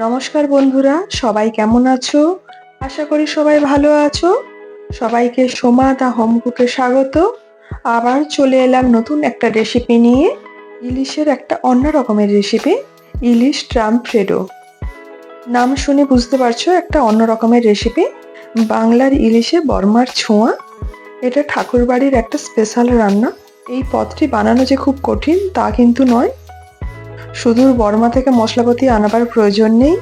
নমস্কার বন্ধুরা, সবাই কেমন আছো? আশা করি সবাই ভালো আছো। সবাইকে সোমা দা হোম কুকে স্বাগত। আবার চলে এলাম নতুন একটা রেসিপি নিয়ে। ইলিশের একটা অন্য রকমের রেসিপি, ইলিশ ট্রাম্পফ্রেডো। নাম শুনে বুঝতে পারছো একটা অন্য রকমের রেসিপি। বাংলার ইলিশে বর্মার ছোঁয়া। এটা ঠাকুরবাড়ির একটা স্পেশাল রান্না। এই পদটি বানানো যে খুব কঠিন তা কিন্তু নয়। সুদূর বর্মা থেকে মশলাপাতি আনাবার প্রয়োজন নেই।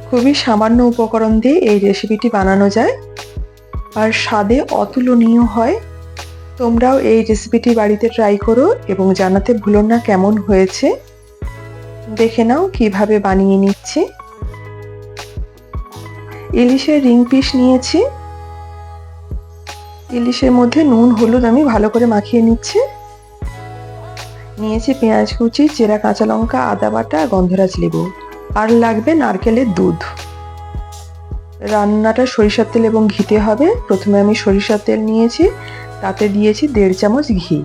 খুবই সামান্য উপকরণ দিয়ে এই রেসিপিটি বানানো যায় আর স্বাদে অতুলনীয় হয়। তোমরাও এই রেসিপিটি বাড়িতে ট্রাই করো এবং জানাতে ভুলো না কেমন হয়েছে। দেখে নাও কিভাবে বানিয়ে নিচ্ছি। ইলিশের রিং পিস নিয়েছি। ইলিশের মধ্যে নুন হলুদ আমি ভালো করে মাখিয়ে নিচ্ছি। নিয়েছি পেঁয়াজ কুচি, চেরা কাঁচা লঙ্কা, আদা বাটা, গন্ধরাজ লেবু, আর লাগবে নারকেলের দুধ। রান্নাটা সরিষার তেল এবং ঘিতে হবে। প্রথমে আমি সরিষার তেল নিয়েছি, তাতে দিয়েছি 1.5 চামচ ঘি।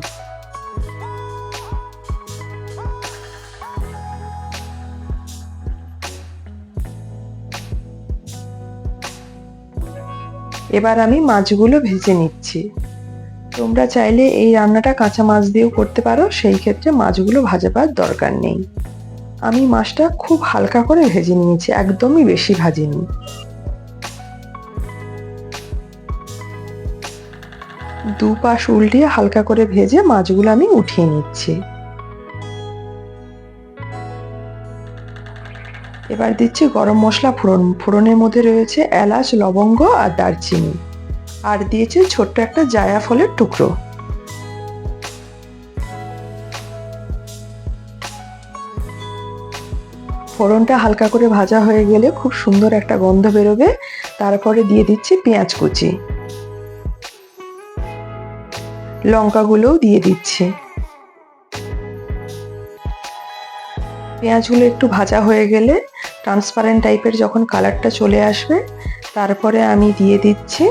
এবার আমি মাছগুলো ভেজে নিচ্ছি। তোমরা চাইলে এই রান্নাটা কাঁচা মাছ দিয়েও করতে পারো, সেই ক্ষেত্রে মাছগুলো ভাজাবার দরকার নেই। আমি মাছটা খুব হালকা করে ভেজে নিয়েছি, একদমই বেশি ভাজিনি। দুপাশ উল্টিয়ে হালকা করে ভেজে মাছগুলো আমি উঠিয়ে নিচ্ছি। এবার দিচ্ছি গরম মশলা ফোড়ন। ফোড়নের মধ্যে রয়েছে এলাচ, লবঙ্গ আর দারচিনি, আর দিয়েছি ছোট্ট একটা জায়ফলের টুকরো। ফোড়নটা হালকা করে ভাজা হয়ে গেলে খুব সুন্দর একটা গন্ধ বেরোবে। তারপরে দিয়ে দিচ্ছি পেঁয়াজ কুচি, লঙ্কাগুলোও দিয়ে দিচ্ছি। পেঁয়াজগুলো একটু ভাজা হয়ে গেলে, ট্রান্সপারেন্ট টাইপের যখন কালারটা চলে আসবে, তারপরে আমি দিয়ে দিচ্ছি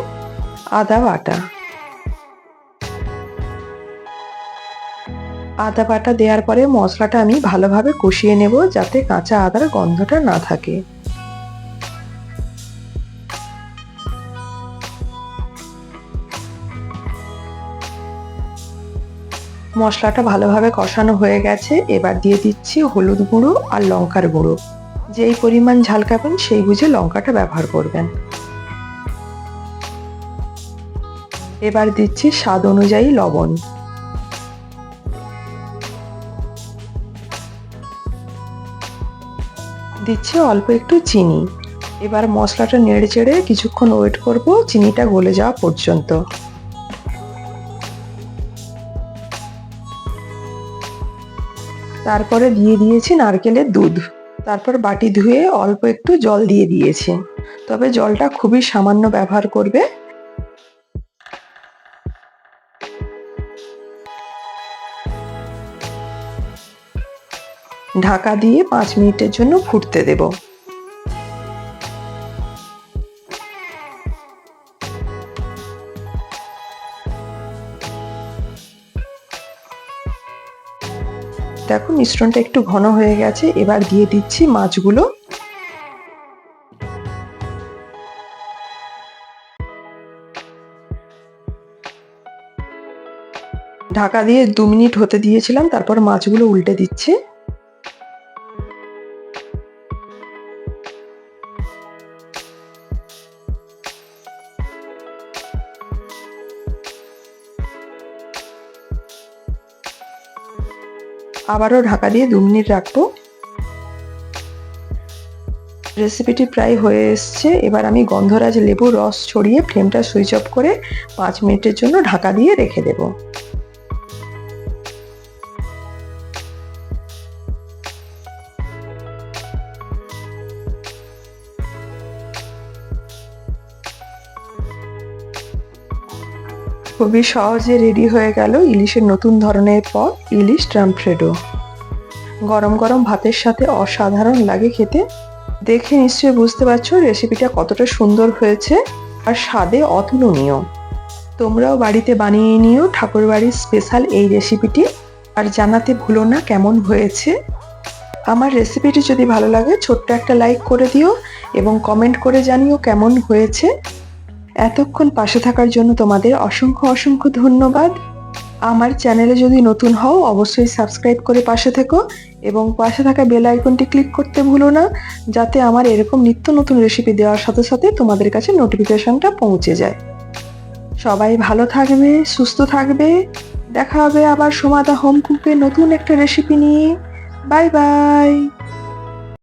আদা বাটা। আদা বাটা দেওয়ার পরে মশলাটা আমি ভালোভাবে কষিয়ে নেব, যাতে কাঁচা আদার গন্ধটা না থাকে। মশলাটা ভালোভাবে কষানো হয়ে গেছে। এবার দিয়ে দিচ্ছি হলুদ গুঁড়ো আর লঙ্কার গুঁড়ো। যেই পরিমাণ ঝাল খাবেন সেই বুঝে লঙ্কাটা ব্যবহার করবেন। এবার দিচ্ছি স্বাদ অনুযায়ী লবণ। দিচ্ছি অল্প একটু চিনি। এবার মশলাটা নেড়ে চেড়ে কিছুক্ষণ ওয়েট করব চিনিটা গলে যাওয়া পর্যন্ত। তারপরে দিয়ে দিয়েছি নারকেলের দুধ। তারপর বাটি ধুয়ে অল্প একটু জল দিয়ে দিয়েছি, তবে জলটা খুবই সামান্য ব্যবহার করবে। ঢাকা দিয়ে 5 মিনিটের জন্য ফুটতে দেব। দেখো মিশ্রণটা একটু ঘন হয়ে গেছে। এবার দিয়ে দিচ্ছি মাছগুলো। ঢাকা দিয়ে 2 মিনিট হতে দিয়েছিলাম, তারপর মাছগুলো উল্টে দিচ্ছি। আবারও ঢাকা দিয়ে 2 মিনিট রাখবো। রেসিপিটি প্রায় হয়ে এসছে। এবার আমি গন্ধরাজ লেবুর রস ছড়িয়ে ফ্লেমটা সুইচ অফ করে 5 মিনিটের জন্য ঢাকা দিয়ে রেখে দেব। খুবই সহজে রেডি হয়ে গেল ইলিশের নতুন ধরনের পদ, ইলিশ ট্রাম্পফ্রেডো। গরম গরম ভাতের সাথে অসাধারণ লাগে খেতে। দেখে নিশ্চয়ই বুঝতে পারছো রেসিপিটা কতটা সুন্দর হয়েছে আর স্বাদে অতুলনীয়। তোমরাও বাড়িতে বানিয়ে নিও ঠাকুরবাড়ির স্পেশাল এই রেসিপিটি, আর জানাতে ভুলো না কেমন হয়েছে। আমার রেসিপিটি যদি ভালো লাগে ছোট্ট একটা লাইক করে দিও এবং কমেন্ট করে জানিও কেমন হয়েছে। এতক্ষণ পাশে থাকার জন্য তোমাদের অসংখ্য অসংখ্য ধন্যবাদ। আমার চ্যানেলে যদি নতুন হও অবশ্যই সাবস্ক্রাইব করে পাশে থেকো এবং পাশে থাকা বেল আইকনটি ক্লিক করতে ভুলো না, যাতে আমার এরকম নিত্য নতুন রেসিপি দেওয়ার সাথে সাথে তোমাদের কাছে নোটিফিকেশনটা পৌঁছে যায়। সবাই ভালো থাকবে, সুস্থ থাকবে। দেখা হবে আবার সোমাদা হোম কুকে নতুন একটা রেসিপি নিয়ে। Bye bye.